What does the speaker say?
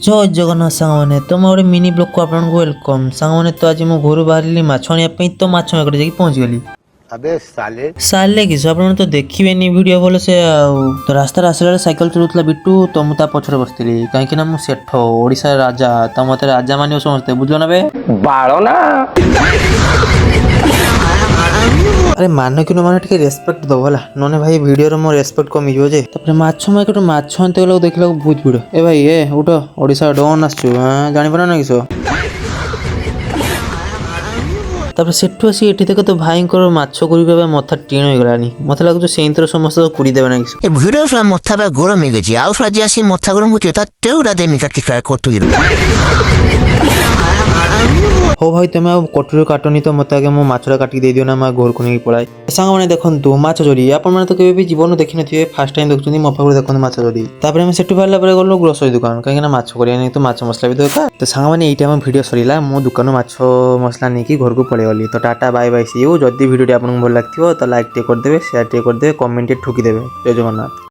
ଜୟ ଜଗନ୍ନାଥ ସାଙ୍ଗମାନେ ତୁମ ଗୋଟେ ମିନି ବ୍ଲଗକୁ ଆପଣଙ୍କୁ ୱେଲକମ୍। ସାଙ୍ଗମାନେ ତ ଆଜି ମୁଁ ଘରୁ ବାହାରିଲି ମାଛ ଆଣିବା ପାଇଁ, ତ ମାଛ ମାର୍କେଟ ଯାଇକି ପହଞ୍ଚିଗଲି। अबे साले ସାରିଲେ କିଛି ଆପଣ ତ ଦେଖିବେନି ଭିଡ଼ିଓ ଭଲସେ। ଆଉ ତ ରାସ୍ତାରେ ଆସିଲା ବେଳେ ସାଇକେଲ ଚଲାଉଥିଲା ବିଟୁ, ତ ମୁଁ ତା ପଛରେ ବସିଥିଲି କାହିଁକି ନା ମୁଁ ସେଠ ଓଡ଼ିଶାର ରାଜା, ତ ମୋତେ ରାଜା ମାନିବ ସମସ୍ତେ, ବୁଝିଲ ନା ବେ? बाळोना ଆରେ ମାନ କି ନ ମାନ ଟିକେ ରେସ୍ପେକ୍ଟ ଦେବ ହେଲା, ନହେଲେ ଭାଇ ଭିଡ଼ିଓର ମୋ ରେସ୍ପେକ୍ଟ କମିଯିବ ଯେ। ତାପରେ ମାଛ ମାର୍କେଟ ମାଛ ଆଣିତେ ଗଲାକୁ ଦେଖିଲାକୁ ବହୁତ ଭିଡ଼। ଏ ଭାଇ ଉଠ, ଓଡ଼ିଶା ଡନ୍ ଆସୁଛୁ, ଜାଣିପାର ନା କିସ? ତାପରେ ସେଠୁ ଆସି ଏଠି ଦେଖ ତ ଭାଇଙ୍କର ମାଛ କରିବା ମଥା ଟିଣ ହେଇଗଲାଣି। ମତେ ଲାଗୁଛି ସେଇଥିରେ ସମସ୍ତେ କୁଡ଼ି ଦେବେ ନା କିଛି। ଏ video fra måtta vara går och mycket. Jag fra jag sin måtta går och mycket. Att du där mycket att klara kort och ହଉ ଭାଇ ତମେ ଆଉ କଟୁରୀ କାଟନି, ତ ମୋତେ ଆଗେ ମୋ ମାଛଟା କାଟିକି ଦେଇଦିଅ ନା, ମୁଁ ଘରକୁ ନେଇକି ପଳାଏ। ସାଙ୍ଗମାନେ ଦେଖନ୍ତୁ ମାଛ ଚୋରି, ଆପଣମାନେ ତ କେବେ ବି ଜୀବନରୁ ଦେଖିନଥିବେ, ଫାର୍ଷ୍ଟ ଟାଇମ୍ ଦେଖୁଛନ୍ତି ମୋ ପାଖରୁ ଦେଖନ୍ତୁ ମାଛ ଚୋରି। ତାପରେ ଆମେ ସେଠୁ ବାହାରିଲା ପରେ ଗଲୁ ଗ୍ରୋସରୀ ଦୋକାନ, କାହିଁକି ନା ମାଛ କରିବା ନାହିଁ ତ ମାଛ ମସଲା ବି ଦରକାର। ତ ସାଙ୍ଗମାନେ ଏଇଟା ଆମ ଭିଡ଼ିଓ ସରିଲା, ମୁଁ ଦୋକାନରୁ ମାଛ ମସଲା ନେଇକି ଘରକୁ ପଳେଇଗଲି। ତ tata bye bye see you. ଯଦି ଭିଡ଼ିଓଟି ଆପଣଙ୍କୁ ଭଲ ଲାଗିଥିବ ତ ଲାଇକ୍ ଟିକେ କରିଦେବେ, ସେୟାର ଟିକେ କରିଦେବେ, କମେଣ୍ଟ ଟିକେ ଠୁକିଦେବେ। ଜୟ ଜଗନ୍ନାଥ।